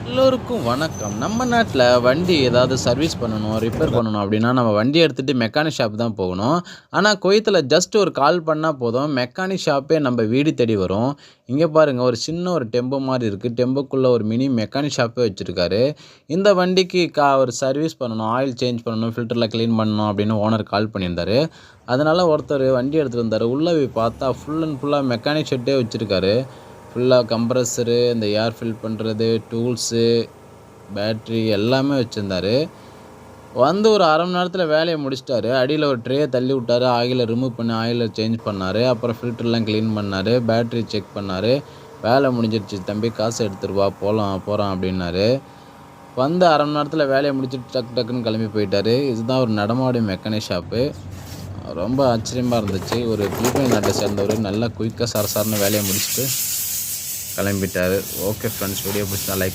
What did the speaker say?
எல்லோருக்கும் வணக்கம். நம்ம நாட்ல வண்டி ஏதாவது சர்வீஸ் பண்ணணும், ரிப்பேர் பண்ணணும் அப்படின்னா, நம்ம வண்டிய எடுத்துட்டு மெக்கானிக் ஷாப் தான் போகணும். ஆனா, குவைத்துல ஜஸ்ட் ஒரு கால் பண்ணா போதும், மெக்கானிக் ஷாப்பே நம்ம வீடு தேடி வரும். இங்க பாருங்க, ஒரு சின்ன ஒரு டெம்போ மாரி இருக்கு. டெம்போக்குள்ள ஒரு மினி மெக்கானிக் ஷாப்பே வச்சிருக்காரு. இந்த வண்டிக்கு ஒரு சர்வீஸ் பண்ணணும், ஆயில் சேஞ்ச் பண்ணணும், ஃபில்டர்ல கிளீன் பண்ணணும் அப்படின்னு ஓனர் கால் பண்ணியிருந்தாரு. அதனால ஒருத்தர் வண்டி எடுத்துட்டு வந்தாரு. உள்ள போய் பார்த்தா ஃபுல் அண்ட் ஃபுல்லா மெக்கானிக் ஷெட்டே வச்சிருக்காரு. ஃபுல்லா கம்ப்ரஸரு, இந்த ஏர் ஃபில் பண்ணுறது, டூல்ஸு, பேட்ரி எல்லாமே வச்சிருந்தாரு. வந்து ஒரு 1/2 மணி நேரத்தில வேலைய முடிச்சுட்டாரு. அடியில ஒரு ட்ரேய தள்ளி விட்டாரு. ஆயில ரிமூவ் பண்ணி ஆயில சேஞ்ச் பண்ணாரு. அப்புறம் ஃபில்டர்லாம் கிளீன் பண்ணாரு. பேட்டரி செக் பண்ணாரு. வேலை முடிஞ்சிருச்சு தம்பி, காசு எடுத்துட்டு வா போறோம் அப்படின்னாரு. வந்து 1/2 மணி நேரத்தில வேலைய முடிச்சுட்டு டக்குன்னு கிளம்பி போயிட்டாரு. இதுதான் ஒரு நடமாடும் மெக்கானிக் ஷாப்பு. ரொம்ப ஆச்சரியமா இருந்துச்சு. ஒரு பிலிப்பைன் நாட்டை சேர்ந்தவரு. நல்லா குயிக்கா சரசரன்னு வேலைய முடிச்சுட்டு கிளம்பிட்டாரு. ஓகே ஃப்ரெண்ட்ஸ், வீடியோ பிடிச்சா லைக்